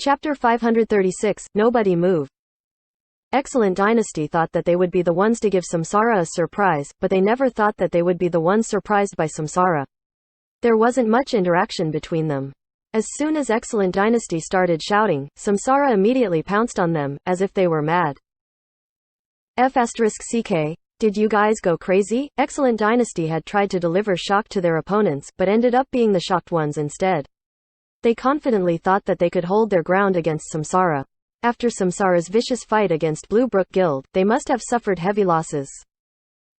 Chapter 536, Nobody Move. Excellent Dynasty thought that they would be the ones to give Samsara a surprise, but they never thought that they would be the ones surprised by Samsara. There wasn't much interaction between them. As soon as Excellent Dynasty started shouting, Samsara immediately pounced on them, as if they were mad. F***CK. Did you guys go crazy? Excellent Dynasty had tried to deliver shock to their opponents, but ended up being the shocked ones instead. They confidently thought that they could hold their ground against Samsara. After Samsara's vicious fight against Blue Brook Guild, they must have suffered heavy losses.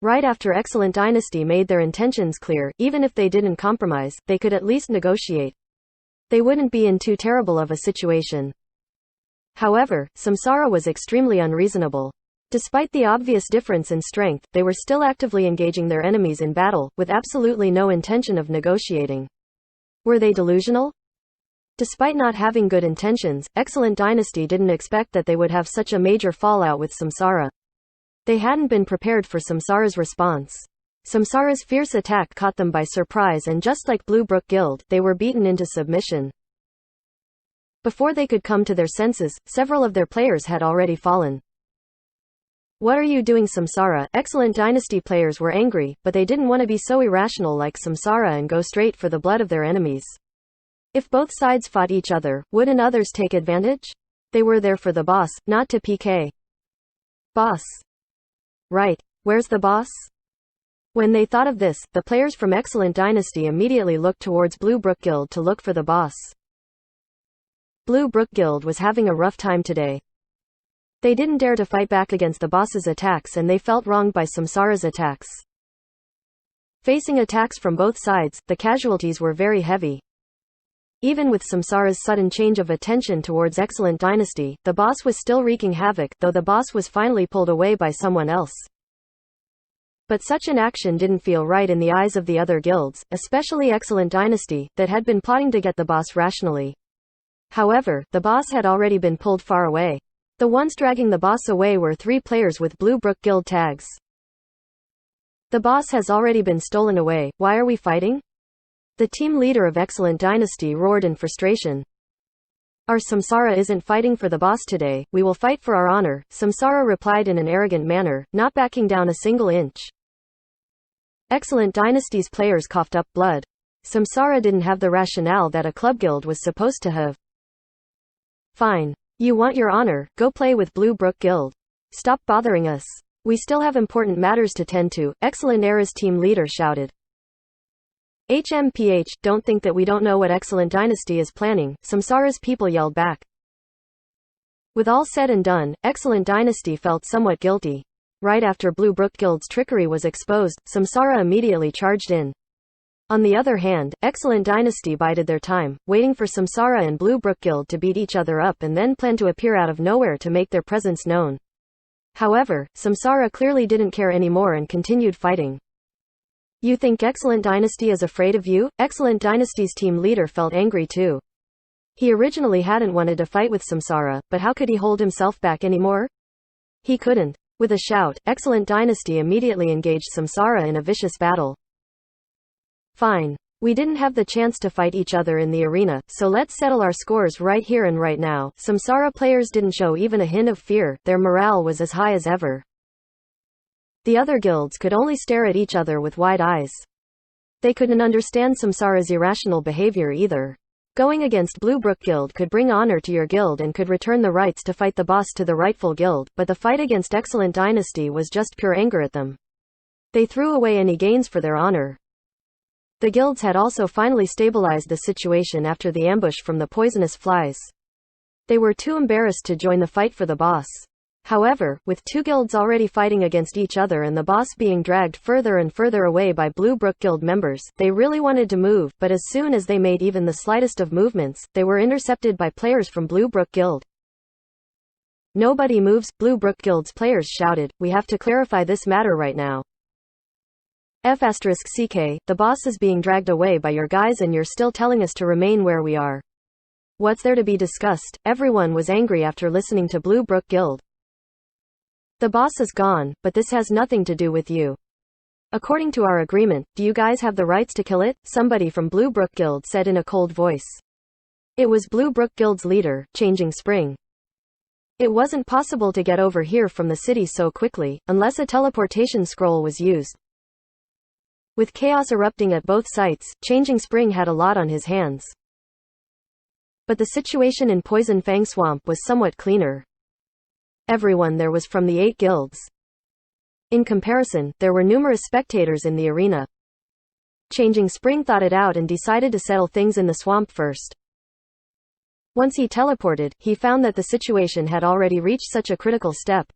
Right after Excellent Dynasty made their intentions clear, even if they didn't compromise, they could at least negotiate. They wouldn't be in too terrible of a situation. However, Samsara was extremely unreasonable. Despite the obvious difference in strength, they were still actively engaging their enemies in battle, with absolutely no intention of negotiating. Were they delusional? Despite not having good intentions, Excellent Dynasty didn't expect that they would have such a major fallout with Samsara. They hadn't been prepared for Samsara's response. Samsara's fierce attack caught them by surprise, and just like Blue Brook Guild, they were beaten into submission. Before they could come to their senses, several of their players had already fallen. What are you doing, Samsara? Excellent Dynasty players were angry, but they didn't want to be so irrational like Samsara and go straight for the blood of their enemies. If both sides fought each other, wouldn't others take advantage? They were there for the boss, not to PK. Boss. Right. Where's the boss? When they thought of this, the players from Excellent Dynasty immediately looked towards Blue Brook Guild to look for the boss. Blue Brook Guild was having a rough time today. They didn't dare to fight back against the boss's attacks, and they felt wronged by Samsara's attacks. Facing attacks from both sides, the casualties were very heavy. Even with Samsara's sudden change of attention towards Excellent Dynasty, the boss was still wreaking havoc, though the boss was finally pulled away by someone else. But such an action didn't feel right in the eyes of the other guilds, especially Excellent Dynasty, that had been plotting to get the boss rationally. However, the boss had already been pulled far away. The ones dragging the boss away were 3 players with Blue Brook Guild tags. The boss has already been stolen away, why are we fighting? The team leader of Excellent Dynasty roared in frustration. Our Samsara isn't fighting for the boss today, we will fight for our honor, Samsara replied in an arrogant manner, not backing down a single inch. Excellent Dynasty's players coughed up blood. Samsara didn't have the rationale that a club guild was supposed to have. Fine. You want your honor, go play with Blue Brook Guild. Stop bothering us. We still have important matters to tend to, Excellent Era's team leader shouted. HMPH, don't think that we don't know what Excellent Dynasty is planning, Samsara's people yelled back. With all said and done, Excellent Dynasty felt somewhat guilty. Right after Blue Brook Guild's trickery was exposed, Samsara immediately charged in. On the other hand, Excellent Dynasty bided their time, waiting for Samsara and Blue Brook Guild to beat each other up and then planned to appear out of nowhere to make their presence known. However, Samsara clearly didn't care anymore and continued fighting. You think Excellent Dynasty is afraid of you? Excellent Dynasty's team leader felt angry too. He originally hadn't wanted to fight with Samsara, but how could he hold himself back anymore? He couldn't. With a shout, Excellent Dynasty immediately engaged Samsara in a vicious battle. Fine. We didn't have the chance to fight each other in the arena, so let's settle our scores right here and right now. Samsara players didn't show even a hint of fear, their morale was as high as ever. The other guilds could only stare at each other with wide eyes. They couldn't understand Samsara's irrational behavior either. Going against Blue Brook Guild could bring honor to your guild and could return the rights to fight the boss to the rightful guild, but the fight against Excellent Dynasty was just pure anger at them. They threw away any gains for their honor. The guilds had also finally stabilized the situation after the ambush from the poisonous flies. They were too embarrassed to join the fight for the boss. However, with 2 guilds already fighting against each other and the boss being dragged further and further away by Blue Brook Guild members, they really wanted to move, but as soon as they made even the slightest of movements, they were intercepted by players from Blue Brook Guild. Nobody moves, Blue Brook Guild's players shouted, we have to clarify this matter right now. F***CK, the boss is being dragged away by your guys and you're still telling us to remain where we are. What's there to be discussed? Everyone was angry after listening to Blue Brook Guild. The boss is gone, but this has nothing to do with you. According to our agreement, do you guys have the rights to kill it? Somebody from Blue Brook Guild said in a cold voice. It was Blue Brook Guild's leader, Changing Spring. It wasn't possible to get over here from the city so quickly, unless a teleportation scroll was used. With chaos erupting at both sites, Changing Spring had a lot on his hands. But the situation in Poison Fang Swamp was somewhat cleaner. Everyone there was from the 8 guilds. In comparison, there were numerous spectators in the arena. Changing Spring thought it out and decided to settle things in the swamp first. Once he teleported, he found that the situation had already reached such a critical step.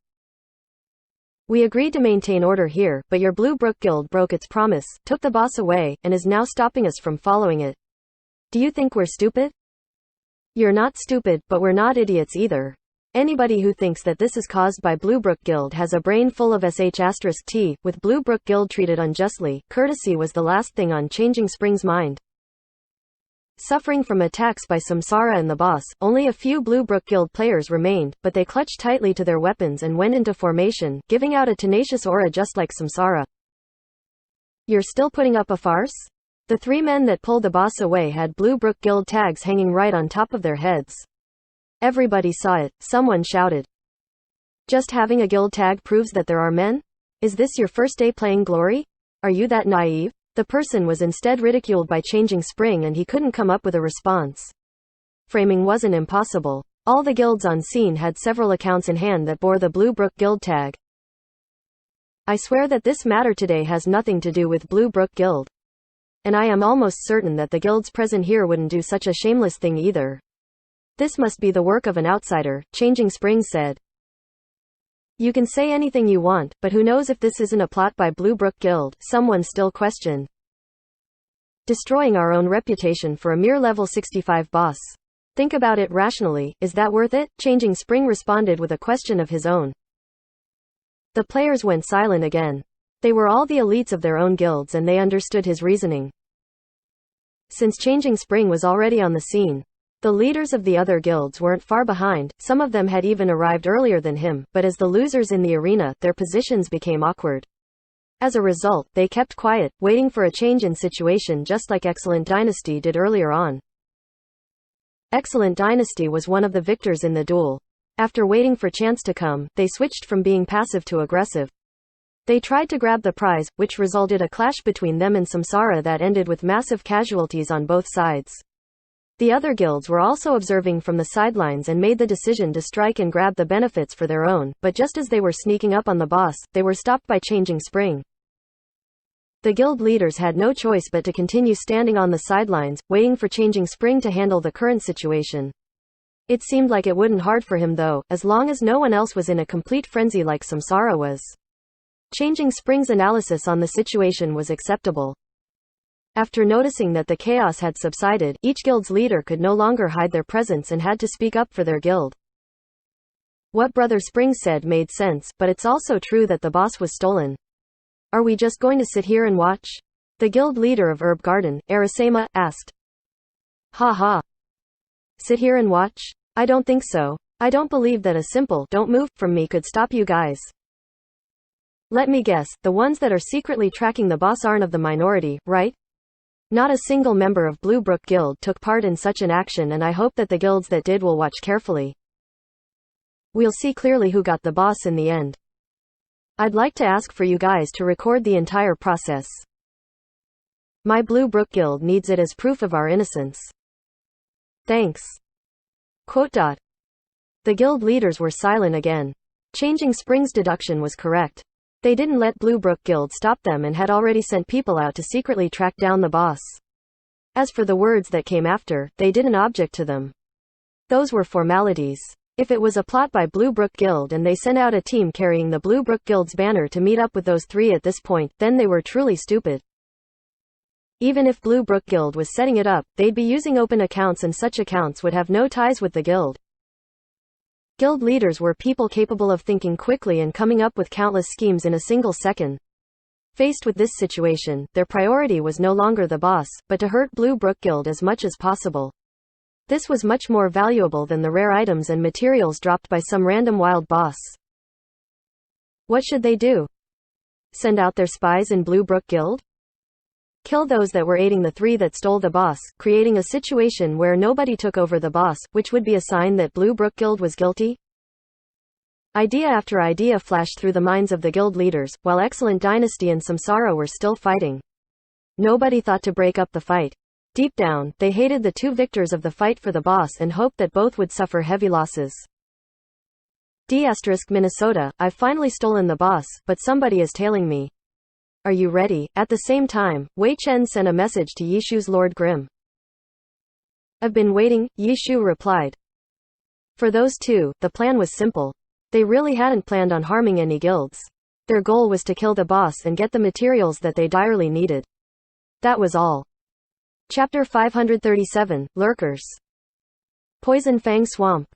We agreed to maintain order here, but your Blue Brook Guild broke its promise, took the boss away, and is now stopping us from following it. Do you think we're stupid? You're not stupid, but we're not idiots either. Anybody who thinks that this is caused by Blue Brook Guild has a brain full of sh*t. With Blue Brook Guild treated unjustly, courtesy was the last thing on Changing Spring's mind. Suffering from attacks by Samsara and the boss, only a few Blue Brook Guild players remained, but they clutched tightly to their weapons and went into formation, giving out a tenacious aura just like Samsara. You're still putting up a farce? The 3 men that pulled the boss away had Blue Brook Guild tags hanging right on top of their heads. Everybody saw it. Someone shouted. Just having a guild tag proves that there are men? Is this your first day playing Glory? Are you that naive? The person was instead ridiculed by Changing Spring and he couldn't come up with a response. Framing wasn't impossible. All the guilds on scene had several accounts in hand that bore the Blue Brook Guild tag. I swear that this matter today has nothing to do with Blue Brook Guild. And I am almost certain that the guilds present here wouldn't do such a shameless thing either. This must be the work of an outsider, Changing Spring said. You can say anything you want, but who knows if this isn't a plot by Blue Brook Guild, someone still questioned. Destroying our own reputation for a mere level 65 boss. Think about it rationally, is that worth it? Changing Spring responded with a question of his own. The players went silent again. They were all the elites of their own guilds and they understood his reasoning. Since Changing Spring was already on the scene, the leaders of the other guilds weren't far behind, some of them had even arrived earlier than him, but as the losers in the arena, their positions became awkward. As a result, they kept quiet, waiting for a change in situation just like Excellent Dynasty did earlier on. Excellent Dynasty was one of the victors in the duel. After waiting for chance to come, they switched from being passive to aggressive. They tried to grab the prize, which resulted a clash between them and Samsara that ended with massive casualties on both sides. The other guilds were also observing from the sidelines and made the decision to strike and grab the benefits for their own, but just as they were sneaking up on the boss, they were stopped by Changing Spring. The guild leaders had no choice but to continue standing on the sidelines, waiting for Changing Spring to handle the current situation. It seemed like it wouldn't hard for him though, as long as no one else was in a complete frenzy like Samsara was. Changing Spring's analysis on the situation was acceptable. After noticing that the chaos had subsided, each guild's leader could no longer hide their presence and had to speak up for their guild. What Brother Spring said made sense, but it's also true that the boss was stolen. Are we just going to sit here and watch? The guild leader of Herb Garden, Arasema, asked. Ha ha. Sit here and watch? I don't think so. I don't believe that a simple "don't move" from me could stop you guys. Let me guess, the ones that are secretly tracking the boss aren't of the minority, right? Not a single member of Blue Brook Guild took part in such an action and I hope that the guilds that did will watch carefully. We'll see clearly who got the boss in the end. I'd like to ask for you guys to record the entire process. My Blue Brook Guild needs it as proof of our innocence. Thanks. Quote. The guild leaders were silent again. Changing Spring's deduction was correct. They didn't let Blue Brook Guild stop them and had already sent people out to secretly track down the boss. As for the words that came after, they didn't object to them. Those were formalities. If it was a plot by Blue Brook Guild and they sent out a team carrying the Blue Brook Guild's banner to meet up with those 3 at this point, then they were truly stupid. Even if Blue Brook Guild was setting it up, they'd be using open accounts and such accounts would have no ties with the guild. Guild leaders were people capable of thinking quickly and coming up with countless schemes in a single second. Faced with this situation, their priority was no longer the boss, but to hurt Blue Brook Guild as much as possible. This was much more valuable than the rare items and materials dropped by some random wild boss. What should they do? Send out their spies in Blue Brook Guild? Kill those that were aiding the three that stole the boss, creating a situation where nobody took over the boss, which would be a sign that Blue Brook Guild was guilty. Idea after idea flashed through the minds of the guild leaders, while Excellent Dynasty and Samsara were still fighting. Nobody thought to break up the fight. Deep down, they hated the two victors of the fight for the boss and hoped that both would suffer heavy losses. Minnesota, I've finally stolen the boss, but somebody is tailing me. Are you ready? At the same time, Wei Chen sent a message to Yishu's Lord Grimm. I've been waiting, Yishu replied. For those two, the plan was simple. They really hadn't planned on harming any guilds. Their goal was to kill the boss and get the materials that they direly needed. That was all. Chapter 537, Lurkers. Poison Fang Swamp.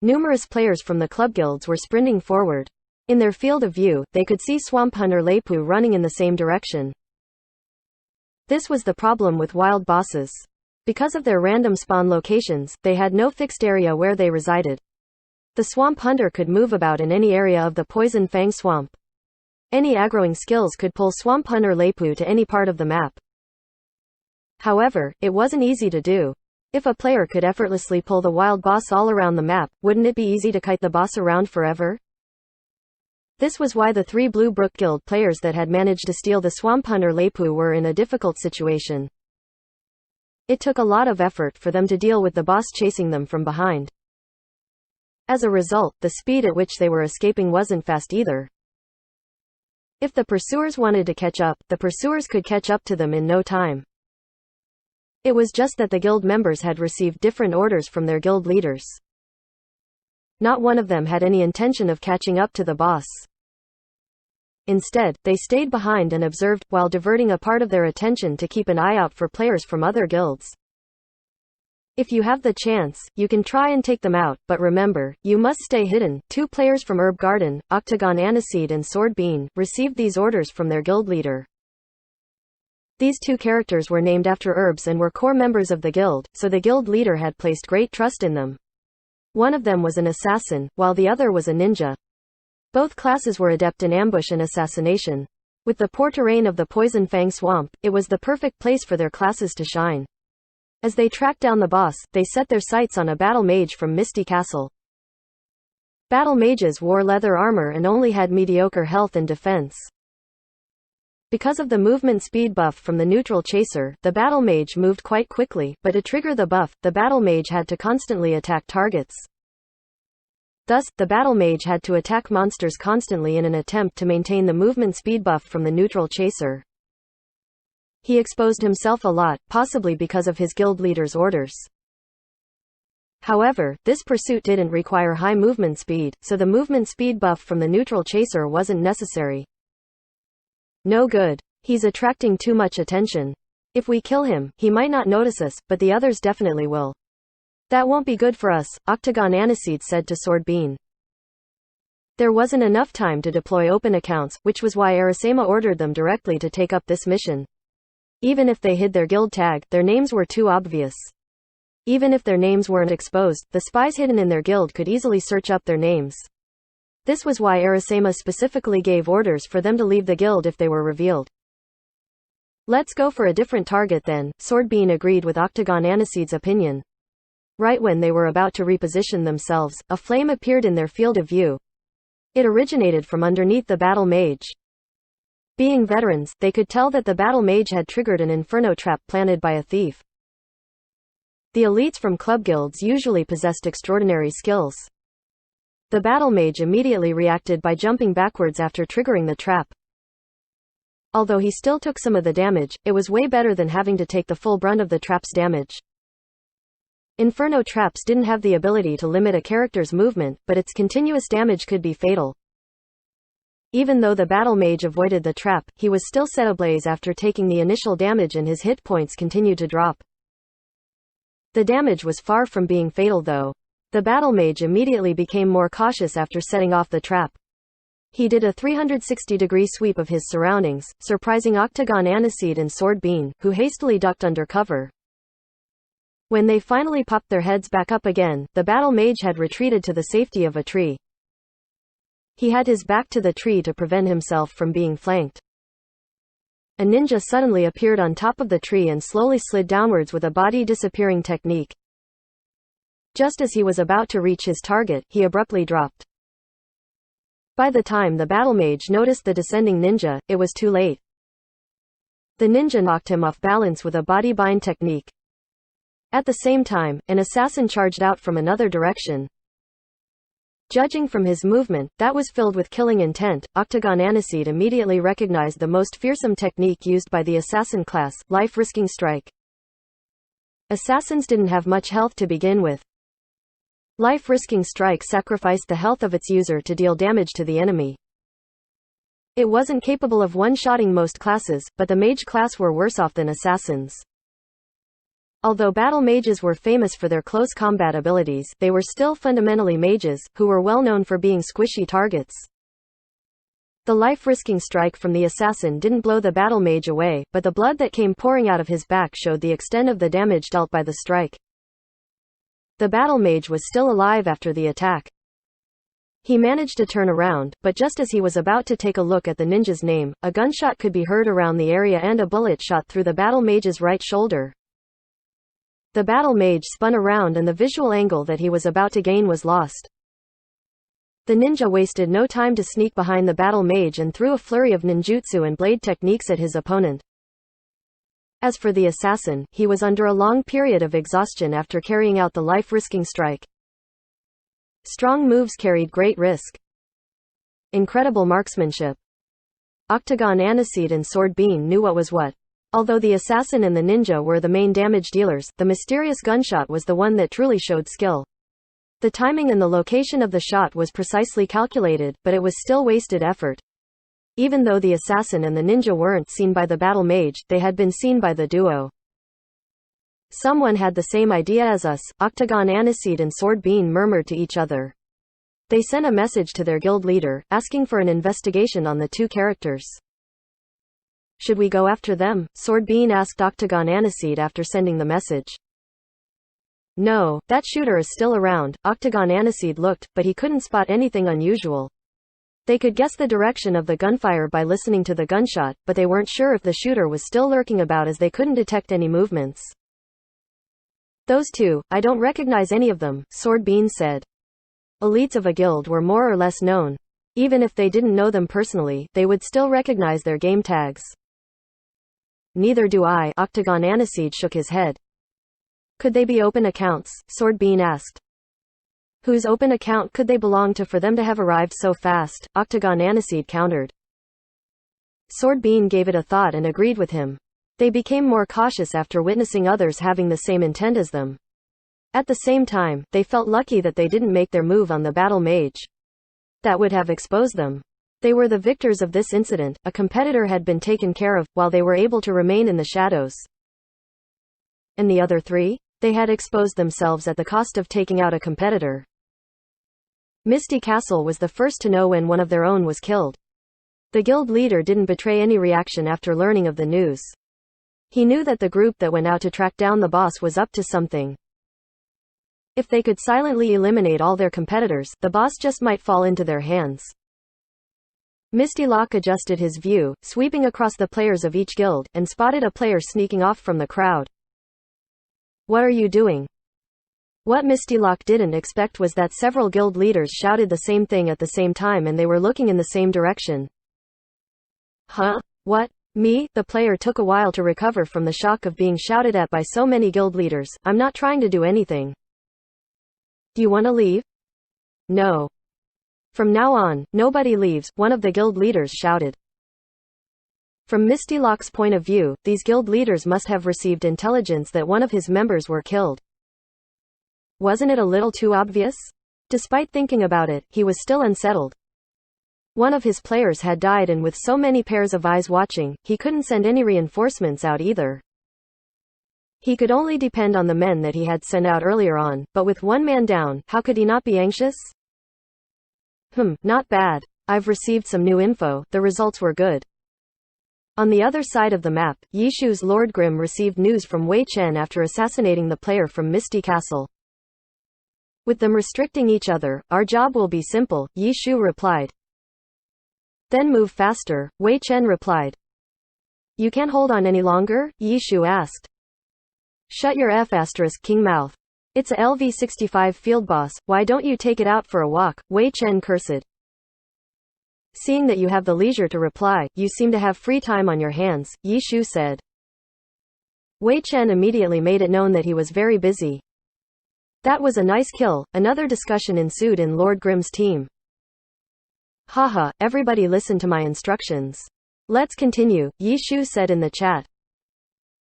Numerous players from the club guilds were sprinting forward. In their field of view, they could see Swamp Hunter Leipu running in the same direction. This was the problem with wild bosses. Because of their random spawn locations, they had no fixed area where they resided. The Swamp Hunter could move about in any area of the Poison Fang Swamp. Any aggroing skills could pull Swamp Hunter Leipu to any part of the map. However, it wasn't easy to do. If a player could effortlessly pull the wild boss all around the map, wouldn't it be easy to kite the boss around forever? This was why the three Blue Brook Guild players that had managed to steal the Swamp Hunter Leipu were in a difficult situation. It took a lot of effort for them to deal with the boss chasing them from behind. As a result, the speed at which they were escaping wasn't fast either. If the pursuers wanted to catch up, the pursuers could catch up to them in no time. It was just that the guild members had received different orders from their guild leaders. Not one of them had any intention of catching up to the boss. Instead, they stayed behind and observed, while diverting a part of their attention to keep an eye out for players from other guilds. If you have the chance, you can try and take them out, but remember, you must stay hidden. Two players from Herb Garden, Octagon Aniseed and Sword Bean, received these orders from their guild leader. These two characters were named after herbs and were core members of the guild, so the guild leader had placed great trust in them. One of them was an assassin, while the other was a ninja. Both classes were adept in ambush and assassination. With the poor terrain of the Poison Fang Swamp, it was the perfect place for their classes to shine. As they tracked down the boss, they set their sights on a battle mage from Misty Castle. Battle mages wore leather armor and only had mediocre health and defense. Because of the movement speed buff from the neutral chaser, the battle mage moved quite quickly, but to trigger the buff, the battle mage had to constantly attack targets. Thus, the battle mage had to attack monsters constantly in an attempt to maintain the movement speed buff from the neutral chaser. He exposed himself a lot, possibly because of his guild leader's orders. However, this pursuit didn't require high movement speed, so the movement speed buff from the neutral chaser wasn't necessary. No good. He's attracting too much attention. If we kill him, he might not notice us, but the others definitely will. That won't be good for us, Octagon Aniseed said to Sword Bean. There wasn't enough time to deploy open accounts, which was why Arasema ordered them directly to take up this mission. Even if they hid their guild tag, their names were too obvious. Even if their names weren't exposed, the spies hidden in their guild could easily search up their names. This was why Arasema specifically gave orders for them to leave the guild if they were revealed. Let's go for a different target then, Sword Bean agreed with Octagon Aniseed's opinion. Right when they were about to reposition themselves, a flame appeared in their field of view. It originated from underneath the battle mage. Being veterans, they could tell that the battle mage had triggered an inferno trap planted by a thief. The elites from club guilds usually possessed extraordinary skills. The battle mage immediately reacted by jumping backwards after triggering the trap. Although he still took some of the damage, it was way better than having to take the full brunt of the trap's damage. Inferno traps didn't have the ability to limit a character's movement, but its continuous damage could be fatal. Even though the battle mage avoided the trap, he was still set ablaze after taking the initial damage and his hit points continued to drop. The damage was far from being fatal though. The battle mage immediately became more cautious after setting off the trap. He did a 360-degree sweep of his surroundings, surprising Octagon Aniseed and Sword Bean, who hastily ducked under cover. When they finally popped their heads back up again, the battle mage had retreated to the safety of a tree. He had his back to the tree to prevent himself from being flanked. A ninja suddenly appeared on top of the tree and slowly slid downwards with a body disappearing technique. Just as he was about to reach his target, he abruptly dropped. By the time the battle mage noticed the descending ninja, it was too late. The ninja knocked him off balance with a body bind technique. At the same time, an assassin charged out from another direction. Judging from his movement, that was filled with killing intent, Octagon Aniseed immediately recognized the most fearsome technique used by the assassin class, life-risking strike. Assassins didn't have much health to begin with. Life-risking strike sacrificed the health of its user to deal damage to the enemy. It wasn't capable of one-shotting most classes, but the mage class were worse off than assassins. Although battle mages were famous for their close combat abilities, they were still fundamentally mages, who were well known for being squishy targets. The life-risking strike from the assassin didn't blow the battle mage away, but the blood that came pouring out of his back showed the extent of the damage dealt by the strike. The battle mage was still alive after the attack. He managed to turn around, but just as he was about to take a look at the ninja's name, a gunshot could be heard around the area and a bullet shot through the battle mage's right shoulder. The battle mage spun around and the visual angle that he was about to gain was lost. The ninja wasted no time to sneak behind the battle mage and threw a flurry of ninjutsu and blade techniques at his opponent. As for the assassin, he was under a long period of exhaustion after carrying out the life-risking strike. Strong moves carried great risk. Incredible marksmanship. Octagon Aniseed and Sword Bean knew what was what. Although the assassin and the ninja were the main damage dealers, the mysterious gunshot was the one that truly showed skill. The timing and the location of the shot was precisely calculated, but it was still wasted effort. Even though the assassin and the ninja weren't seen by the battle mage, they had been seen by the duo. Someone had the same idea as us, Octagon Aniseed and Sword Bean murmured to each other. They sent a message to their guild leader, asking for an investigation on the two characters. Should we go after them? Sword Bean asked Octagon Aniseed after sending the message. No, that shooter is still around. Octagon Aniseed looked, but he couldn't spot anything unusual. They could guess the direction of the gunfire by listening to the gunshot, but they weren't sure if the shooter was still lurking about as they couldn't detect any movements. Those two, I don't recognize any of them, Sword Bean said. Elites of a guild were more or less known. Even if they didn't know them personally, they would still recognize their game tags. Neither do I, Octagon Aniseed shook his head. Could they be open accounts? Sword Bean asked. Whose open account could they belong to for them to have arrived so fast? Octagon Aniseed countered. Sword Bean gave it a thought and agreed with him. They became more cautious after witnessing others having the same intent as them. At the same time, they felt lucky that they didn't make their move on the battle mage. That would have exposed them. They were the victors of this incident. A competitor had been taken care of, while they were able to remain in the shadows. And the other three? They had exposed themselves at the cost of taking out a competitor. Misty Castle was the first to know when one of their own was killed. The guild leader didn't betray any reaction after learning of the news. He knew that the group that went out to track down the boss was up to something. If they could silently eliminate all their competitors, the boss just might fall into their hands. Misty Lock adjusted his view, sweeping across the players of each guild, and spotted a player sneaking off from the crowd. What are you doing? What Misty Lock didn't expect was that several guild leaders shouted the same thing at the same time and they were looking in the same direction. Huh? What? Me? The player took a while to recover from the shock of being shouted at by so many guild leaders. I'm not trying to do anything. Do you want to leave? No. From now on, nobody leaves, one of the guild leaders shouted. From Misty Lock's point of view, these guild leaders must have received intelligence that one of his members were killed. Wasn't it a little too obvious? Despite thinking about it, he was still unsettled. One of his players had died, and with so many pairs of eyes watching, he couldn't send any reinforcements out either. He could only depend on the men that he had sent out earlier on, but with one man down, how could he not be anxious? Not bad. I've received some new info, the results were good. On the other side of the map, Yishu's Lord Grim received news from Wei Chen after assassinating the player from Misty Castle. With them restricting each other, our job will be simple, Yishu replied. Then move faster, Wei Chen replied. You can't hold on any longer? Yishu asked. Shut your King mouth. It's a LV-65 field boss, why don't you take it out for a walk? Wei Chen cursed. Seeing that you have the leisure to reply, you seem to have free time on your hands, Yishu said. Wei Chen immediately made it known that he was very busy. That was a nice kill. Another discussion ensued in Lord Grimm's team. Haha, everybody listen to my instructions. Let's continue, Yishu said in the chat.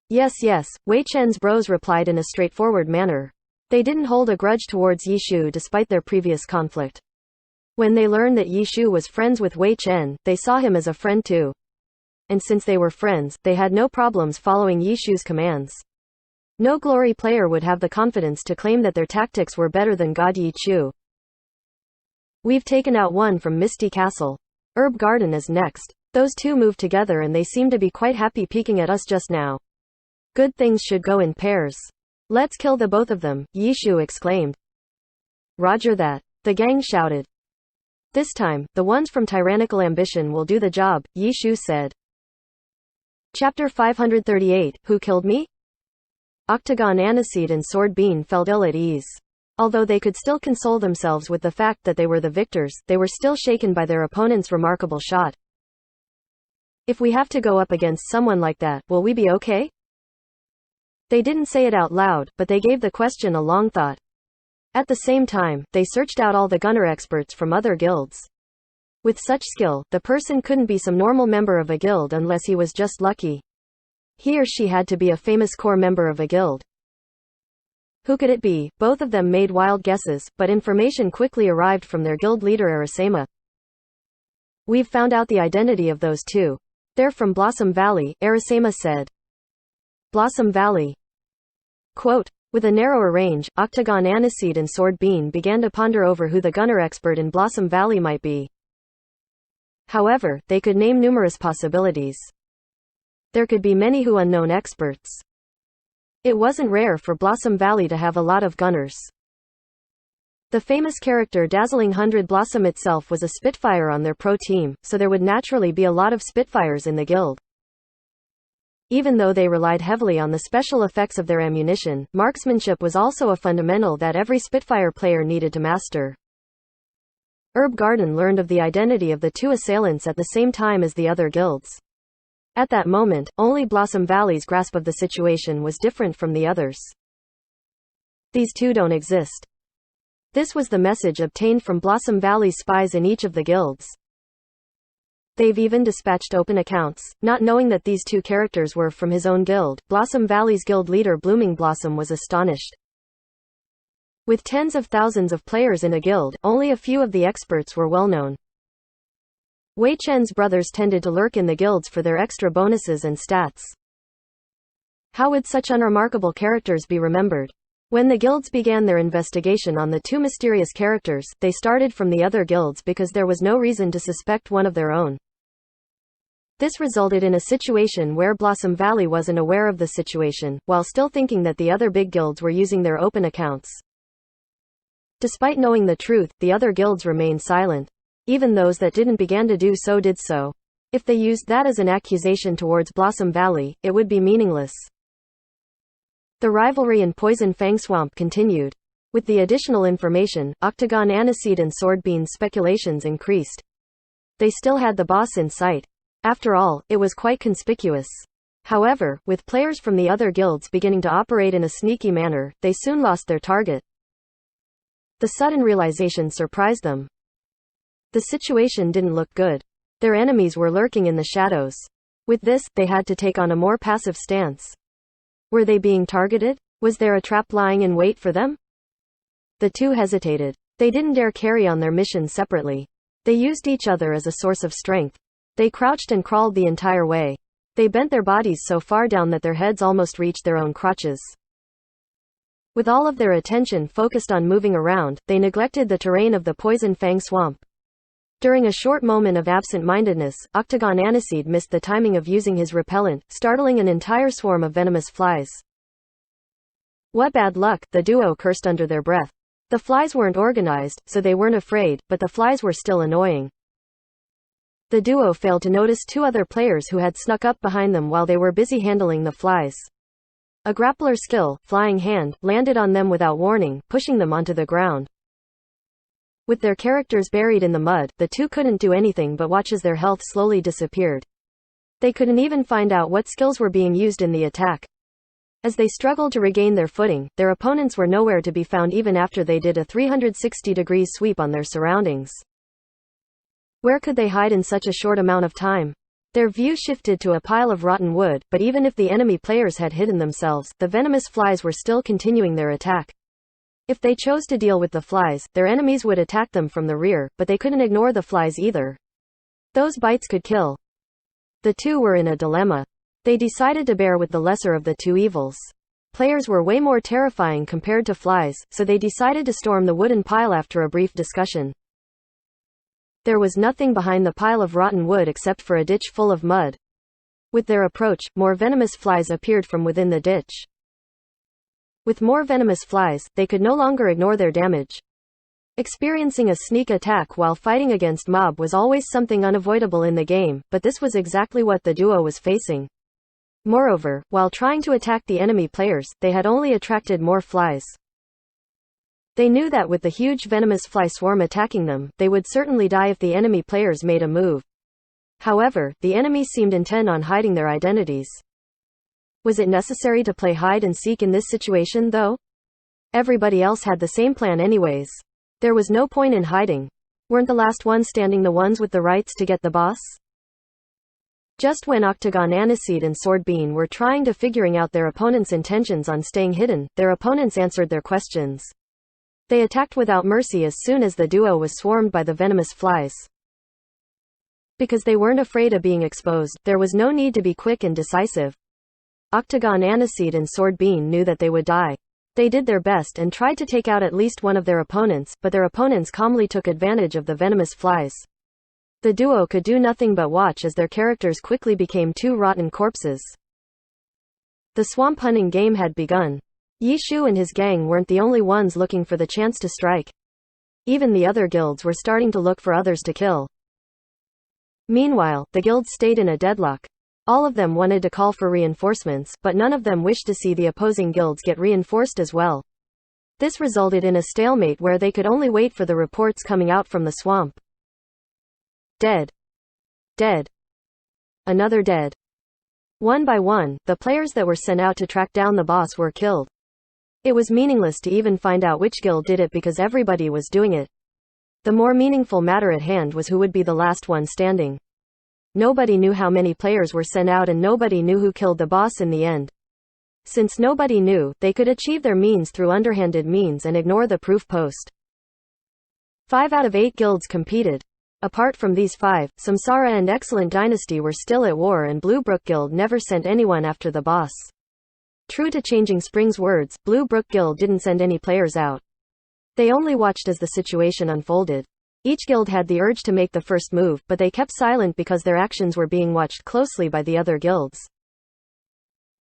Yes, Wei Chen's bros replied in a straightforward manner. They didn't hold a grudge towards Yishu despite their previous conflict. When they learned that Yishu was friends with Wei Chen, they saw him as a friend too. And since they were friends, they had no problems following Yishu's commands. No glory player would have the confidence to claim that their tactics were better than God Yi Chu. We've taken out one from Misty Castle. Herb Garden is next. Those two moved together and they seem to be quite happy peeking at us just now. Good things should go in pairs. Let's kill the both of them, Yishu exclaimed. Roger that. The gang shouted. This time, the ones from Tyrannical Ambition will do the job, Yishu said. Chapter 538, Who Killed Me? Octagon Aniseed and Sword Bean felt ill at ease. Although they could still console themselves with the fact that they were the victors, they were still shaken by their opponent's remarkable shot. If we have to go up against someone like that, will we be okay? They didn't say it out loud, but they gave the question a long thought. At the same time, they searched out all the gunner experts from other guilds. With such skill, the person couldn't be some normal member of a guild unless he was just lucky. He or she had to be a famous core member of a guild. Who could it be? Both of them made wild guesses, but information quickly arrived from their guild leader Arasema. We've found out the identity of those two. They're from Blossom Valley, Arasema said. Blossom Valley. Quote, with a narrower range, Octagon Aniseed and Sword Bean began to ponder over who the gunner expert in Blossom Valley might be. However, they could name numerous possibilities. There could be many who unknown experts. It wasn't rare for Blossom Valley to have a lot of gunners. The famous character Dazzling 100 Blossom itself was a Spitfire on their pro team, so there would naturally be a lot of Spitfires in the guild. Even though they relied heavily on the special effects of their ammunition, marksmanship was also a fundamental that every Spitfire player needed to master. Herb Garden learned of the identity of the two assailants at the same time as the other guilds. At that moment, only Blossom Valley's grasp of the situation was different from the others. These two don't exist. This was the message obtained from Blossom Valley's spies in each of the guilds. They've even dispatched open accounts, not knowing that these two characters were from his own guild. Blossom Valley's guild leader Blooming Blossom was astonished. With tens of thousands of players in a guild, only a few of the experts were well known. Wei Chen's brothers tended to lurk in the guilds for their extra bonuses and stats. How would such unremarkable characters be remembered? When the guilds began their investigation on the two mysterious characters, they started from the other guilds because there was no reason to suspect one of their own. This resulted in a situation where Blossom Valley wasn't aware of the situation, while still thinking that the other big guilds were using their open accounts. Despite knowing the truth, the other guilds remained silent. Even those that didn't begin to do so did so. If they used that as an accusation towards Blossom Valley, it would be meaningless. The rivalry in Poison Fang Swamp continued. With the additional information, Octagon Aniseed and Sword Bean's speculations increased. They still had the boss in sight. After all, it was quite conspicuous. However, with players from the other guilds beginning to operate in a sneaky manner, they soon lost their target. The sudden realization surprised them. The situation didn't look good. Their enemies were lurking in the shadows. With this, they had to take on a more passive stance. Were they being targeted? Was there a trap lying in wait for them? The two hesitated. They didn't dare carry on their mission separately. They used each other as a source of strength. They crouched and crawled the entire way. They bent their bodies so far down that their heads almost reached their own crotches. With all of their attention focused on moving around, they neglected the terrain of the Poison Fang Swamp. During a short moment of absent-mindedness, Octagon Aniseed missed the timing of using his repellent, startling an entire swarm of venomous flies. What bad luck, the duo cursed under their breath. The flies weren't organized, so they weren't afraid, but the flies were still annoying. The duo failed to notice two other players who had snuck up behind them while they were busy handling the flies. A grappler skill, Flying Hand, landed on them without warning, pushing them onto the ground. With their characters buried in the mud, the two couldn't do anything but watch as their health slowly disappeared. They couldn't even find out what skills were being used in the attack. As they struggled to regain their footing, their opponents were nowhere to be found even after they did a 360-degree sweep on their surroundings. Where could they hide in such a short amount of time? Their view shifted to a pile of rotten wood, but even if the enemy players had hidden themselves, the venomous flies were still continuing their attack. If they chose to deal with the flies, their enemies would attack them from the rear, but they couldn't ignore the flies either. Those bites could kill. The two were in a dilemma. They decided to bear with the lesser of the two evils. Players were way more terrifying compared to flies, so they decided to storm the wooden pile after a brief discussion. There was nothing behind the pile of rotten wood except for a ditch full of mud. With their approach, more venomous flies appeared from within the ditch. With more venomous flies, they could no longer ignore their damage. Experiencing a sneak attack while fighting against mob was always something unavoidable in the game, but this was exactly what the duo was facing. Moreover, while trying to attack the enemy players, they had only attracted more flies. They knew that with the huge venomous fly swarm attacking them, they would certainly die if the enemy players made a move. However, the enemies seemed intent on hiding their identities. Was it necessary to play hide and seek in this situation though? Everybody else had the same plan anyways. There was no point in hiding. Weren't the last ones standing the ones with the rights to get the boss? Just when Octagon Aniseed and Swordbean were trying to figuring out their opponent's intentions on staying hidden, their opponents answered their questions. They attacked without mercy as soon as the duo was swarmed by the venomous flies. Because they weren't afraid of being exposed, there was no need to be quick and decisive. Octagon Aniseed and Swordbean knew that they would die. They did their best and tried to take out at least one of their opponents, but their opponents calmly took advantage of the venomous flies. The duo could do nothing but watch as their characters quickly became two rotten corpses. The swamp hunting game had begun. Yishu and his gang weren't the only ones looking for the chance to strike. Even the other guilds were starting to look for others to kill. Meanwhile, the guilds stayed in a deadlock. All of them wanted to call for reinforcements, but none of them wished to see the opposing guilds get reinforced as well. This resulted in a stalemate where they could only wait for the reports coming out from the swamp. Dead. Dead. Another dead. One by one, the players that were sent out to track down the boss were killed. It was meaningless to even find out which guild did it because everybody was doing it. The more meaningful matter at hand was who would be the last one standing. Nobody knew how many players were sent out and nobody knew who killed the boss in the end. Since nobody knew, they could achieve their means through underhanded means and ignore the proof post. 5 out of 8 guilds competed. Apart from these 5, Samsara and Excellent Dynasty were still at war and Blue Brook Guild never sent anyone after the boss. True to Changing Spring's words, Blue Brook Guild didn't send any players out. They only watched as the situation unfolded. Each guild had the urge to make the first move, but they kept silent because their actions were being watched closely by the other guilds.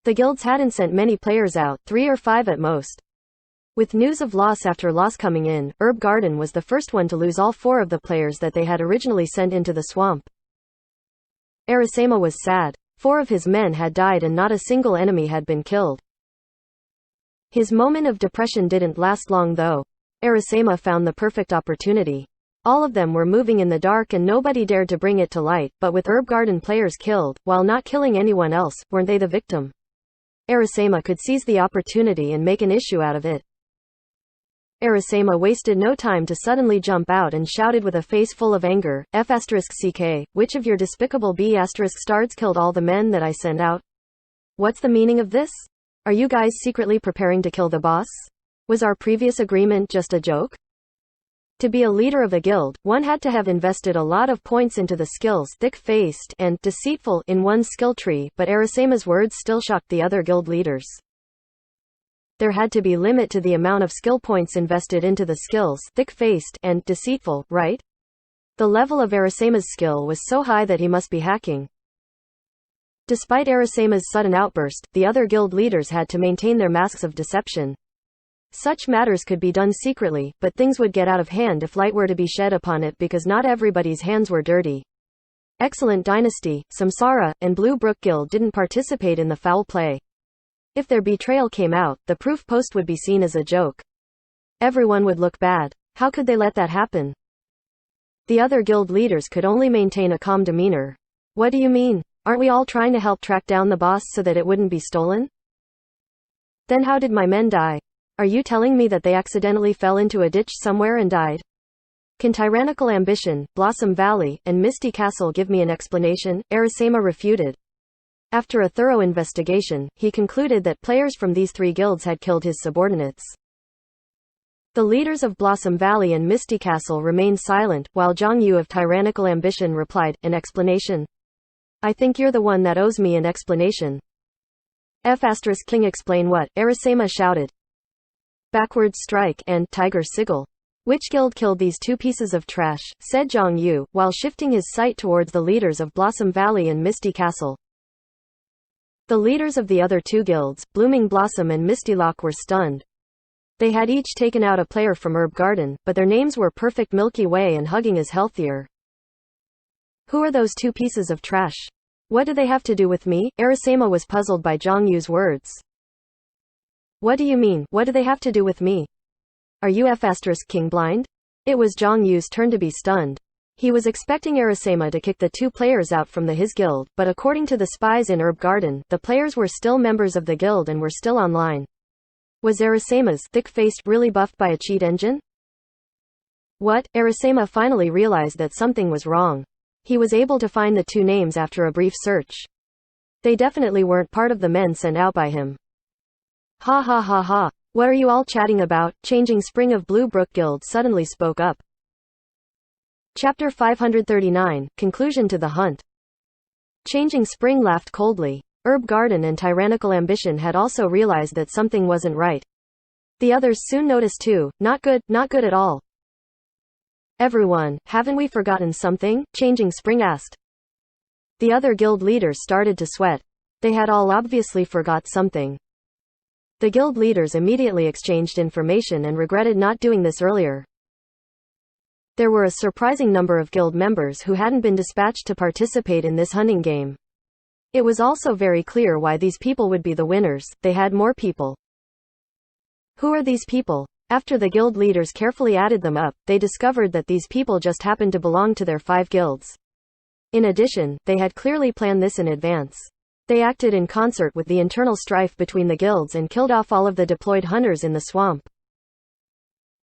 The guilds hadn't sent many players out, 3 or 5 at most. With news of loss after loss coming in, Herb Garden was the first one to lose all 4 of the players that they had originally sent into the swamp. Arasema was sad. 4 of his men had died and not a single enemy had been killed. His moment of depression didn't last long though. Arasema found the perfect opportunity. All of them were moving in the dark and nobody dared to bring it to light, but with Herb Garden players killed, while not killing anyone else, weren't they the victim? Arasema could seize the opportunity and make an issue out of it. Arasema wasted no time to suddenly jump out and shouted with a face full of anger, F***ck, which of your despicable B***stards killed all the men that I sent out? What's the meaning of this? Are you guys secretly preparing to kill the boss? Was our previous agreement just a joke? To be a leader of a guild, one had to have invested a lot of points into the skills thick-faced and deceitful in one's skill tree, but Arasema's words still shocked the other guild leaders. There had to be limit to the amount of skill points invested into the skills thick-faced and deceitful, right? The level of Arasema's skill was so high that he must be hacking. Despite Arasema's sudden outburst, the other guild leaders had to maintain their masks of deception. Such matters could be done secretly, but things would get out of hand if light were to be shed upon it because not everybody's hands were dirty. Excellent Dynasty, Samsara, and Blue Brook Guild didn't participate in the foul play. If their betrayal came out, the proof post would be seen as a joke. Everyone would look bad. How could they let that happen? The other guild leaders could only maintain a calm demeanor. What do you mean? Aren't we all trying to help track down the boss so that it wouldn't be stolen? Then how did my men die? Are you telling me that they accidentally fell into a ditch somewhere and died? Can Tyrannical Ambition, Blossom Valley, and Misty Castle give me an explanation? Arisema refuted. After a thorough investigation, he concluded that players from these three guilds had killed his subordinates. The leaders of Blossom Valley and Misty Castle remained silent, while Zhang Yu of Tyrannical Ambition replied, "An explanation? I think you're the one that owes me an explanation." King explain what? Arisema shouted. Backward Strike and Tiger Sigil. Which guild killed these two pieces of trash? Said Zhang Yu, while shifting his sight towards the leaders of Blossom Valley and Misty Castle. The leaders of the other two guilds, Blooming Blossom and Mistylock, were stunned. They had each taken out a player from Herb Garden, but their names were Perfect Milky Way and Hugging is Healthier. Who are those two pieces of trash? What do they have to do with me? Arisema was puzzled by Zhang Yu's words. What do you mean, what do they have to do with me? Are you King blind? It was Zhang Yu's turn to be stunned. He was expecting Arisema to kick the two players out from his guild, but according to the spies in Herb Garden, the players were still members of the guild and were still online. Was Arisema's thick-faced really buffed by a cheat engine? What? Arisema finally realized that something was wrong. He was able to find the two names after a brief search. They definitely weren't part of the men sent out by him. Ha ha ha ha. What are you all chatting about? Changing Spring of Blue Brook Guild suddenly spoke up. Chapter 539, Conclusion to the Hunt. Changing Spring laughed coldly. Herb Garden and Tyrannical Ambition had also realized that something wasn't right. The others soon noticed too. Not good at all. Everyone, haven't we forgotten something? Changing Spring asked. The other guild leaders started to sweat. They had all obviously forgot something. The guild leaders immediately exchanged information and regretted not doing this earlier. There were a surprising number of guild members who hadn't been dispatched to participate in this hunting game. It was also very clear why these people would be the winners. They had more people. Who are these people? After the guild leaders carefully added them up, they discovered that these people just happened to belong to their 5 guilds. In addition, they had clearly planned this in advance. They acted in concert with the internal strife between the guilds and killed off all of the deployed hunters in the swamp.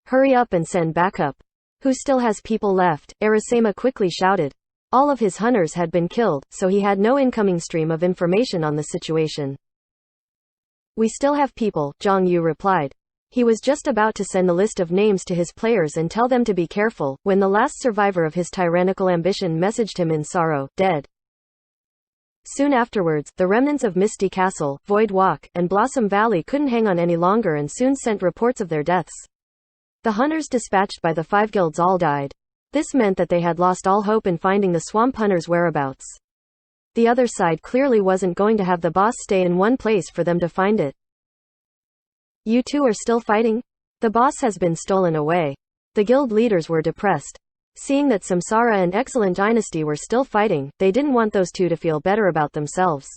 Hurry up and send backup. Who still has people left? Arisema quickly shouted. All of his hunters had been killed, so he had no incoming stream of information on the situation. We still have people, Zhang Yu replied. He was just about to send the list of names to his players and tell them to be careful, when the last survivor of his Tyrannical Ambition messaged him in sorrow, dead. Soon afterwards, the remnants of Misty Castle, Void Walk, and Blossom Valley couldn't hang on any longer and soon sent reports of their deaths. The hunters dispatched by the 5 guilds all died. This meant that they had lost all hope in finding the swamp hunters' whereabouts. The other side clearly wasn't going to have the boss stay in one place for them to find it. You two are still fighting? The boss has been stolen away. The guild leaders were depressed. Seeing that Samsara and Excellent Dynasty were still fighting, they didn't want those two to feel better about themselves.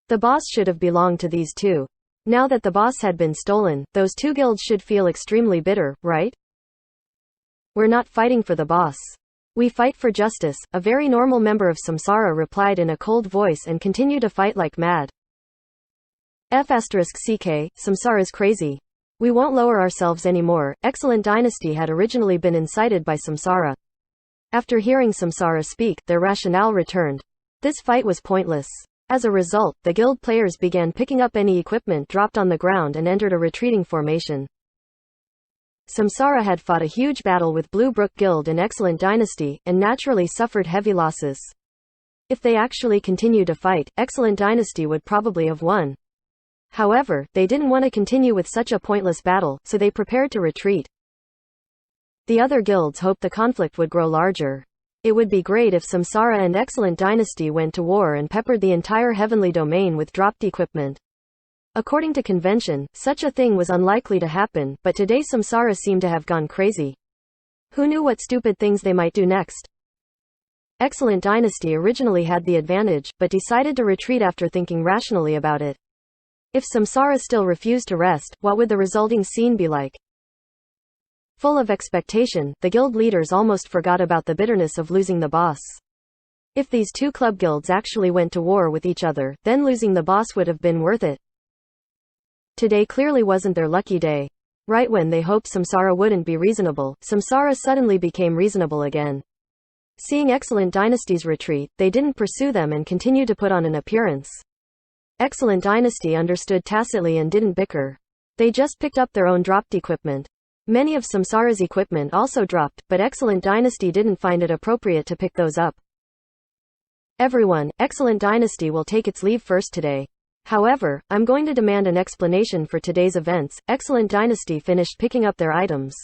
The boss should have belonged to these two. Now that the boss had been stolen, those two guilds should feel extremely bitter, right? We're not fighting for the boss. We fight for justice, a very normal member of Samsara replied in a cold voice and continued to fight like mad. Samsara's crazy. We won't lower ourselves anymore. Excellent Dynasty had originally been incited by Samsara. After hearing Samsara speak, their rationale returned. This fight was pointless. As a result, the guild players began picking up any equipment dropped on the ground and entered a retreating formation. Samsara had fought a huge battle with Blue Brook Guild and Excellent Dynasty, and naturally suffered heavy losses. If they actually continued to fight, Excellent Dynasty would probably have won. However, they didn't want to continue with such a pointless battle, so they prepared to retreat. The other guilds hoped the conflict would grow larger. It would be great if Samsara and Excellent Dynasty went to war and peppered the entire heavenly domain with dropped equipment. According to convention, such a thing was unlikely to happen, but today Samsara seemed to have gone crazy. Who knew what stupid things they might do next? Excellent Dynasty originally had the advantage, but decided to retreat after thinking rationally about it. If Samsara still refused to rest, what would the resulting scene be like? Full of expectation, the guild leaders almost forgot about the bitterness of losing the boss. If these two club guilds actually went to war with each other, then losing the boss would have been worth it. Today clearly wasn't their lucky day. Right when they hoped Samsara wouldn't be reasonable, Samsara suddenly became reasonable again. Seeing Excellent Dynasty's retreat, they didn't pursue them and continued to put on an appearance. Excellent Dynasty understood tacitly and didn't bicker. They just picked up their own dropped equipment. Many of Samsara's equipment also dropped, but Excellent Dynasty didn't find it appropriate to pick those up. Everyone, Excellent Dynasty will take its leave first today. However, I'm going to demand an explanation for today's events. Excellent Dynasty finished picking up their items.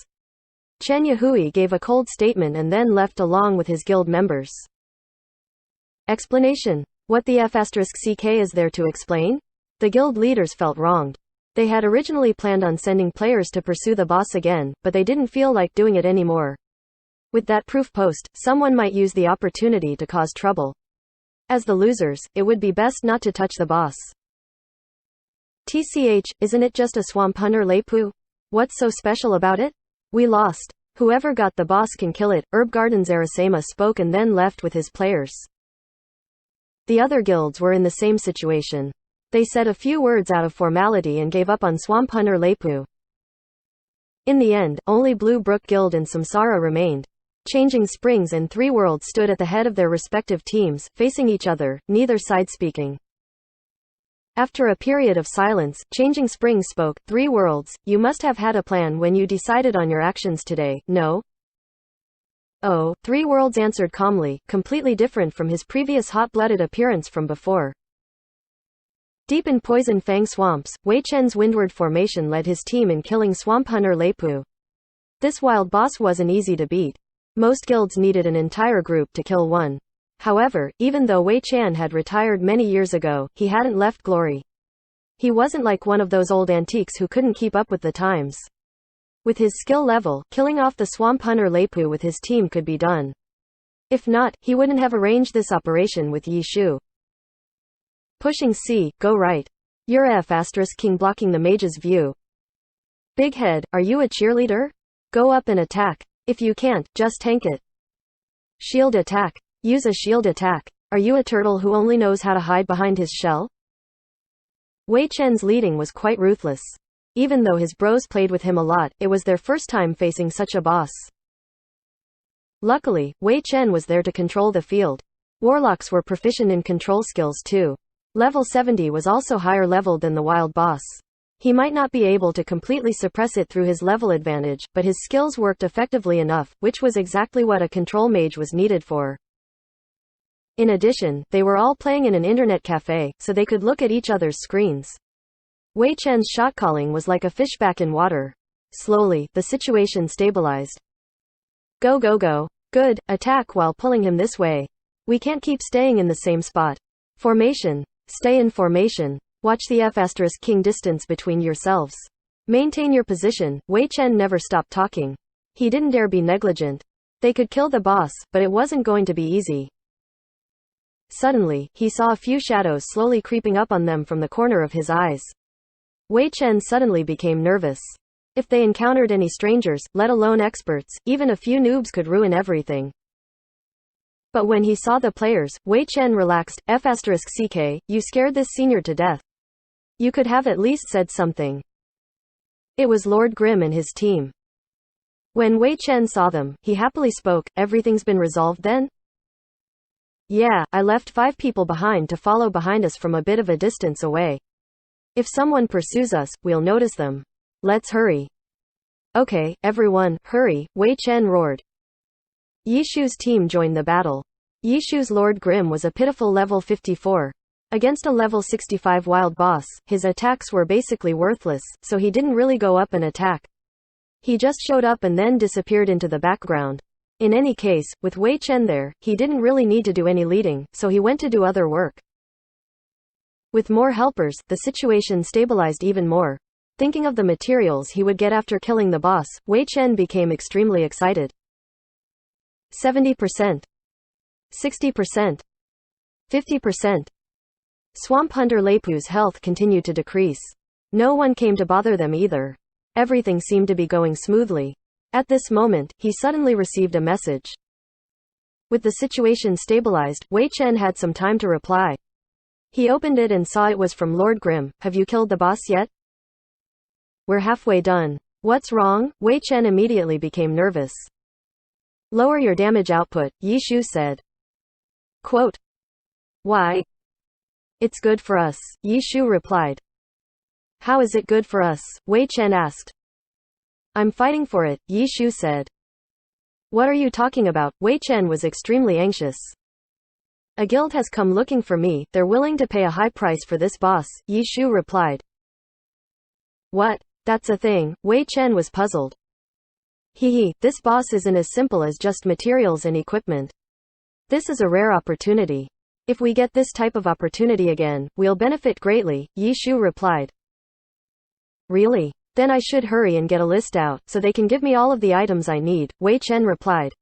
Chen Yahui gave a cold statement and then left along with his guild members. Explanation. What the F***ck is there to explain? The guild leaders felt wronged. They had originally planned on sending players to pursue the boss again, but they didn't feel like doing it anymore. With that proof post, someone might use the opportunity to cause trouble. As the losers, it would be best not to touch the boss. TCH, isn't it just a swamp hunter Leipu? What's so special about it? We lost. Whoever got the boss can kill it. Herb Garden's Arasama spoke and then left with his players. The other guilds were in the same situation. They said a few words out of formality and gave up on Swamp Hunter Leipu. In the end, only Blue Brook Guild and Samsara remained. Changing Springs and Three Worlds stood at the head of their respective teams, facing each other, neither side speaking. After a period of silence, Changing Springs spoke. Three Worlds, you must have had a plan when you decided on your actions today, no? Oh, Three Worlds answered calmly, completely different from his previous hot-blooded appearance from before. Deep in Poison Fang swamps, Wei Chen's Windward Formation led his team in killing Swamp Hunter Leipu. This wild boss wasn't easy to beat. Most guilds needed an entire group to kill one. However, even though Wei Chan had retired many years ago, he hadn't left glory. He wasn't like one of those old antiques who couldn't keep up with the times. With his skill level, killing off the Swamp Hunter Leipu with his team could be done. If not, he wouldn't have arranged this operation with Yi Shu. Pushing C, go right. You're F***king blocking the mage's view. Big Head, are you a cheerleader? Go up and attack. If you can't, just tank it. Shield attack. Use a shield attack. Are you a turtle who only knows how to hide behind his shell? Wei Chen's leading was quite ruthless. Even though his bros played with him a lot, it was their first time facing such a boss. Luckily, Wei Chen was there to control the field. Warlocks were proficient in control skills too. Level 70 was also higher leveled than the wild boss. He might not be able to completely suppress it through his level advantage, but his skills worked effectively enough, which was exactly what a control mage was needed for. In addition, they were all playing in an internet cafe, so they could look at each other's screens. Wei Chen's shot calling was like a fish back in water. Slowly, the situation stabilized. Go go go. Good, attack while pulling him this way. We can't keep staying in the same spot. Formation. Stay in formation. Watch the F***king distance between yourselves. Maintain your position. Wei Chen never stopped talking. He didn't dare be negligent. They could kill the boss, but it wasn't going to be easy. Suddenly, he saw a few shadows slowly creeping up on them from the corner of his eyes. Wei Chen suddenly became nervous. If they encountered any strangers, let alone experts, even a few noobs could ruin everything. But when he saw the players, Wei Chen relaxed. F***ck, you scared this senior to death. You could have at least said something. It was Lord Grimm and his team. When Wei Chen saw them, he happily spoke. Everything's been resolved then? Yeah, I left 5 people behind to follow behind us from a bit of a distance away. If someone pursues us, we'll notice them. Let's hurry. Okay, everyone, hurry, Wei Chen roared. Yi Shu's team joined the battle. Yi Shu's Lord Grimm was a pitiful level 54. Against a level 65 wild boss, his attacks were basically worthless, so he didn't really go up and attack. He just showed up and then disappeared into the background. In any case, with Wei Chen there, he didn't really need to do any leading, so he went to do other work. With more helpers, the situation stabilized even more. Thinking of the materials he would get after killing the boss, Wei Chen became extremely excited. 70%. 60%. 50%. Swamp Hunter Lepu's health continued to decrease. No one came to bother them either. Everything seemed to be going smoothly. At this moment, he suddenly received a message. With the situation stabilized, Wei Chen had some time to reply. He opened it and saw it was from Lord Grimm. Have you killed the boss yet? We're halfway done. What's wrong? Wei Chen immediately became nervous. Lower your damage output, Yi Shu said. Quote. Why? It's good for us, Yi Shu replied. How is it good for us? Wei Chen asked. I'm fighting for it, Yi Shu said. What are you talking about? Wei Chen was extremely anxious. A guild has come looking for me, they're willing to pay a high price for this boss, Yi Shu replied. What? That's a thing, Wei Chen was puzzled. This boss isn't as simple as just materials and equipment. This is a rare opportunity. If we get this type of opportunity again, we'll benefit greatly, Yi Shu replied. Really? Then I should hurry and get a list out, so they can give me all of the items I need, Wei Chen replied.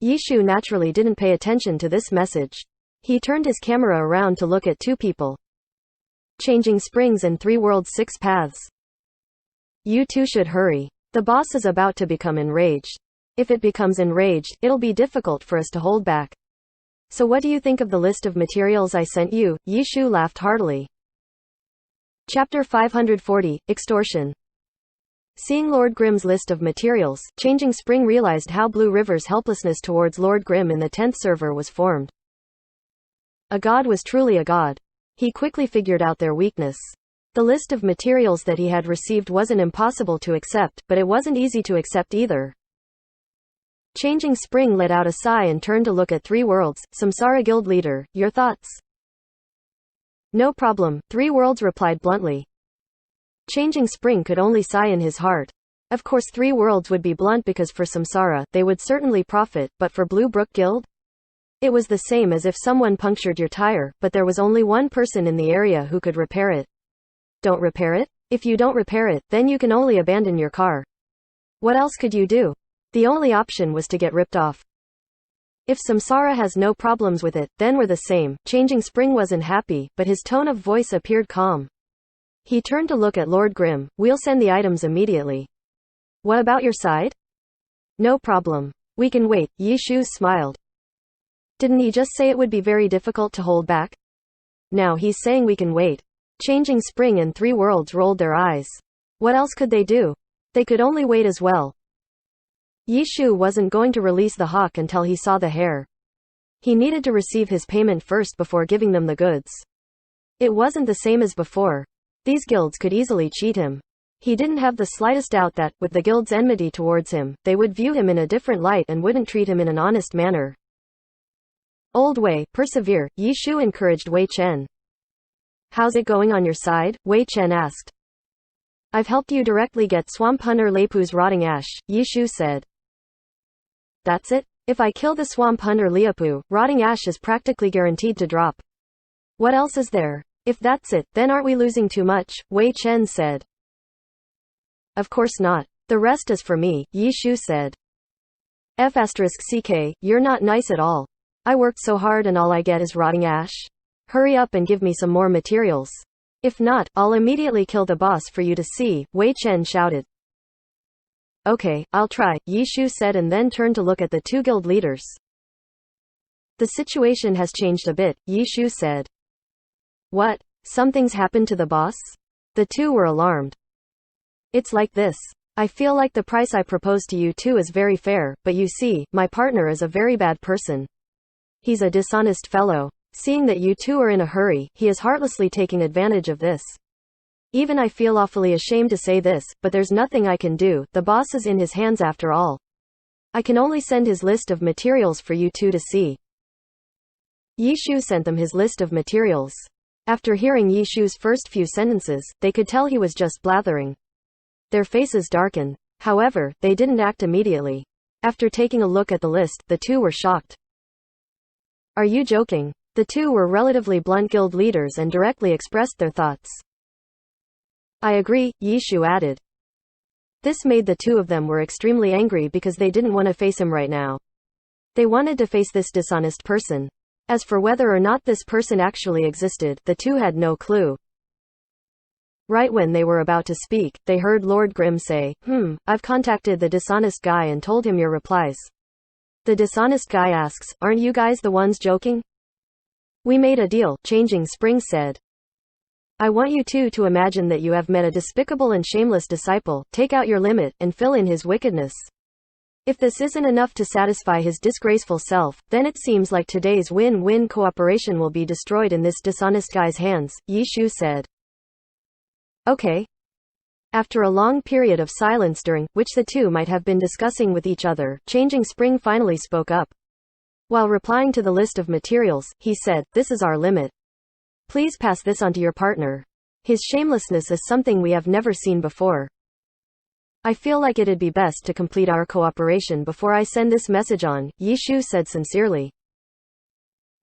Yi Shu naturally didn't pay attention to this message. He turned his camera around to look at two people. Changing Springs and 3 Worlds 6 Paths. You two should hurry. The boss is about to become enraged. If it becomes enraged, it'll be difficult for us to hold back. So what do you think of the list of materials I sent you? Yi Shu laughed heartily. Chapter 540, Extortion. Seeing Lord Grimm's list of materials, Changing Spring realized how Blue River's helplessness towards Lord Grimm in the 10th server was formed. A god was truly a god. He quickly figured out their weakness. The list of materials that he had received wasn't impossible to accept, but it wasn't easy to accept either. Changing Spring let out a sigh and turned to look at 3 Worlds, Samsara Guild leader, your thoughts? No problem, 3 Worlds replied bluntly. Changing Spring could only sigh in his heart. Of course 3 Worlds would be blunt because for Samsara, they would certainly profit, but for Blue Brook Guild? It was the same as if someone punctured your tire, but there was only one person in the area who could repair it. Don't repair it? If you don't repair it, then you can only abandon your car. What else could you do? The only option was to get ripped off. If Samsara has no problems with it, then we're the same. Changing Spring wasn't happy, but his tone of voice appeared calm. He turned to look at Lord Grimm. We'll send the items immediately. What about your side? No problem. We can wait, Yi Shu smiled. Didn't he just say it would be very difficult to hold back? Now he's saying we can wait. Changing Spring and 3 Worlds rolled their eyes. What else could they do? They could only wait as well. Yi Shu wasn't going to release the hawk until he saw the hare. He needed to receive his payment first before giving them the goods. It wasn't the same as before. These guilds could easily cheat him. He didn't have the slightest doubt that, with the guild's enmity towards him, they would view him in a different light and wouldn't treat him in an honest manner. Old Wei, persevere, Yi Shu encouraged Wei Chen. How's it going on your side? Wei Chen asked. I've helped you directly get Swamp Hunter Lepu's rotting ash, Yi Shu said. That's it? If I kill the Swamp Hunter Lepu, rotting ash is practically guaranteed to drop. What else is there? If that's it, then aren't we losing too much? Wei Chen said. Of course not. The rest is for me, Yi Shu said. F*CK, you're not nice at all. I worked so hard and all I get is rotting ash? Hurry up and give me some more materials. If not, I'll immediately kill the boss for you to see, Wei Chen shouted. Okay, I'll try, Yi Shu said and then turned to look at the 2 guild leaders. The situation has changed a bit, Yi Shu said. What? Something's happened to the boss? The 2 were alarmed. It's like this. I feel like the price I proposed to you 2 is very fair, but you see, my partner is a very bad person. He's a dishonest fellow. Seeing that you 2 are in a hurry, he is heartlessly taking advantage of this. Even I feel awfully ashamed to say this, but there's nothing I can do, the boss is in his hands after all. I can only send his list of materials for you 2 to see. Yi Shu sent them his list of materials. After hearing Yi Shu's first few sentences, they could tell he was just blathering. Their faces darkened. However, they didn't act immediately. After taking a look at the list, the 2 were shocked. Are you joking? The 2 were relatively blunt guild leaders and directly expressed their thoughts. I agree, Yi Shu added. This made the 2 of them were extremely angry because they didn't want to face him right now. They wanted to face this dishonest person. As for whether or not this person actually existed, the two had no clue. Right when they were about to speak, they heard Lord Grimm say, I've contacted the dishonest guy and told him your replies. The dishonest guy asks, aren't you guys the ones joking? We made a deal, Changing Spring said. I want you two to imagine that you have met a despicable and shameless disciple, take out your limit, and fill in his wickedness. If this isn't enough to satisfy his disgraceful self, then it seems like today's win-win cooperation will be destroyed in this dishonest guy's hands, Yi Shu said. Okay. After a long period of silence during which the two might have been discussing with each other, Changing Spring finally spoke up. While replying to the list of materials, he said, this is our limit. Please pass this on to your partner. His shamelessness is something we have never seen before. I feel like it'd be best to complete our cooperation before I send this message on, Yi Shu said sincerely.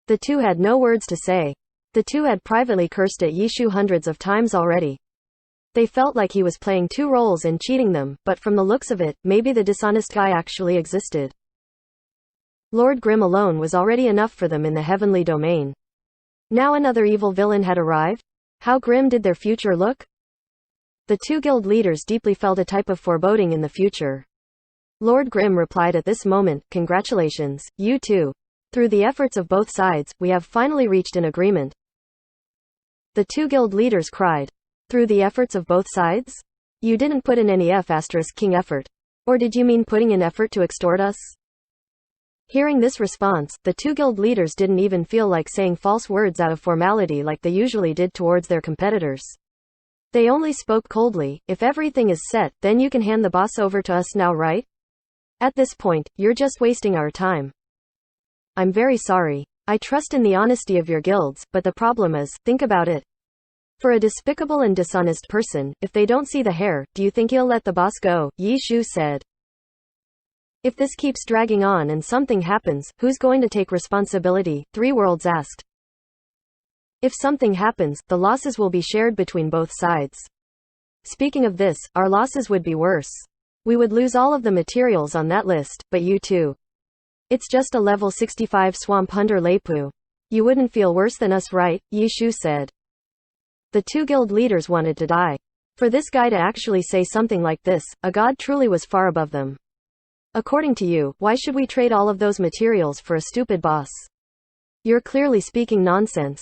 The two had no words to say. The two had privately cursed at Yi Shu hundreds of times already. They felt like he was playing two roles and cheating them, but from the looks of it, maybe the dishonest guy actually existed. Lord Grimm alone was already enough for them in the heavenly domain. Now another evil villain had arrived? How grim did their future look? The two guild leaders deeply felt a type of foreboding in the future. Lord Grimm replied at this moment, congratulations, you two. Through the efforts of both sides, we have finally reached an agreement. The two guild leaders cried. Through the efforts of both sides? You didn't put in any F***king effort. Or did you mean putting in effort to extort us? Hearing this response, the two guild leaders didn't even feel like saying false words out of formality like they usually did towards their competitors. They only spoke coldly, if everything is set, then you can hand the boss over to us now, right? At this point, you're just wasting our time. I'm very sorry. I trust in the honesty of your guilds, but the problem is, think about it. For a despicable and dishonest person, if they don't see the hair, do you think he'll let the boss go? Yi Shu said. If this keeps dragging on and something happens, who's going to take responsibility? Three Worlds asked. If something happens, the losses will be shared between both sides. Speaking of this, our losses would be worse. We would lose all of the materials on that list, but you too. It's just a level 65 swamp hunter Leipu. You wouldn't feel worse than us, right? Yi Shu said. The two guild leaders wanted to die. For this guy to actually say something like this, a god truly was far above them. According to you, why should we trade all of those materials for a stupid boss? You're clearly speaking nonsense.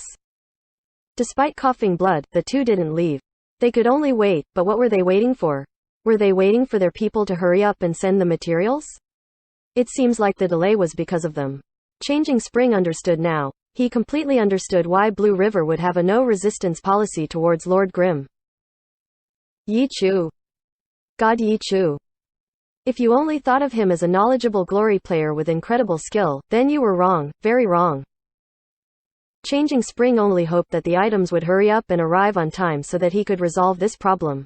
Despite coughing blood, the two didn't leave. They could only wait, but what were they waiting for? Were they waiting for their people to hurry up and send the materials? It seems like the delay was because of them. Changing Spring understood now. He completely understood why Blue River would have a no-resistance policy towards Lord Grimm. Yi Chu. God Yi Chu. If you only thought of him as a knowledgeable glory player with incredible skill, then you were wrong, very wrong. Changing Spring only hoped that the items would hurry up and arrive on time so that he could resolve this problem.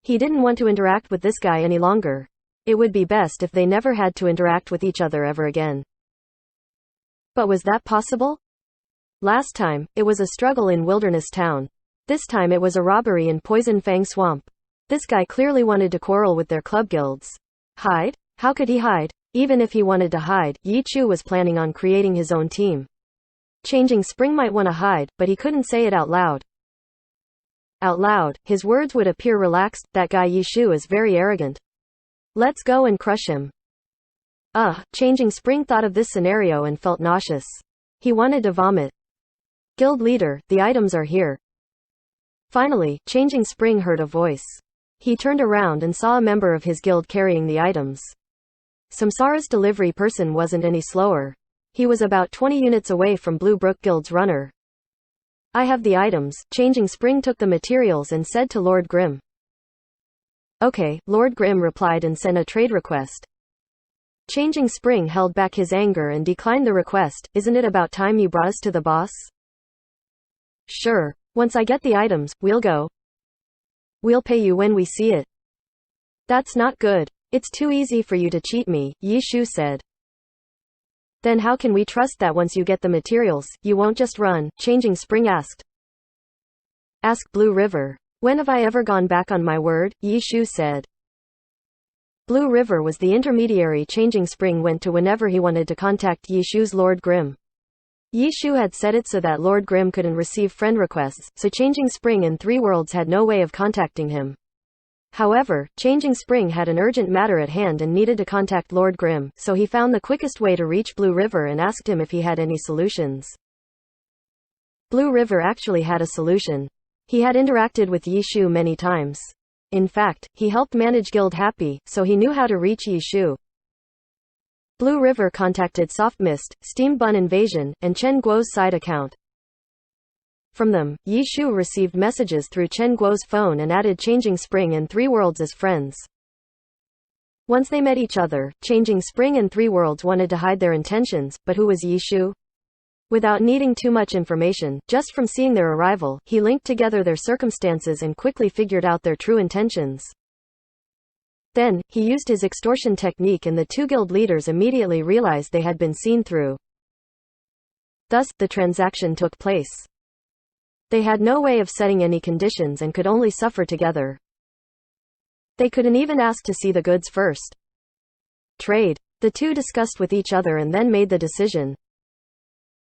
He didn't want to interact with this guy any longer. It would be best if they never had to interact with each other ever again. But was that possible? Last time, it was a struggle in Wilderness Town. This time it was a robbery in Poison Fang Swamp. This guy clearly wanted to quarrel with their club guilds. Hide? How could he hide? Even if he wanted to hide, Yi Chu was planning on creating his own team. Changing Spring might want to hide, but he couldn't say it out loud. Out loud, his words would appear relaxed. That guy Yi Shu is very arrogant. Let's go and crush him. Changing Spring thought of this scenario and felt nauseous. He wanted to vomit. Guild leader, the items are here. Finally, Changing Spring heard a voice. He turned around and saw a member of his guild carrying the items. Samsara's delivery person wasn't any slower. He was about 20 units away from Blue Brook Guild's runner. I have the items. Changing Spring took the materials and said to Lord Grimm. Okay, Lord Grimm replied and sent a trade request. Changing Spring held back his anger and declined the request. Isn't it about time you brought us to the boss? Sure. Once I get the items, we'll go. We'll pay you when we see it. That's not good. It's too easy for you to cheat me, Yi Shu said. Then how can we trust that once you get the materials, you won't just run? Changing Spring asked. Ask Blue River. When have I ever gone back on my word? Yi Shu said. Blue River was the intermediary Changing Spring went to whenever he wanted to contact Yishu's Lord Grimm. Yishu had set it so that Lord Grimm couldn't receive friend requests, so Changing Spring and Three Worlds had no way of contacting him. However, Changing Spring had an urgent matter at hand and needed to contact Lord Grimm, so he found the quickest way to reach Blue River and asked him if he had any solutions. Blue River actually had a solution. He had interacted with Yishu many times. In fact, he helped manage Guild Happy, so he knew how to reach Yishu. Blue River contacted Soft Mist, Steam Bun Invasion, and Chen Guo's side account. From them, Yishu received messages through Chen Guo's phone and added Changing Spring and Three Worlds as friends. Once they met each other, Changing Spring and Three Worlds wanted to hide their intentions, but who was Yishu? Without needing too much information, just from seeing their arrival, he linked together their circumstances and quickly figured out their true intentions. Then, he used his extortion technique and the two guild leaders immediately realized they had been seen through. Thus, the transaction took place. They had no way of setting any conditions and could only suffer together. They couldn't even ask to see the goods first. Trade. The two discussed with each other and then made the decision.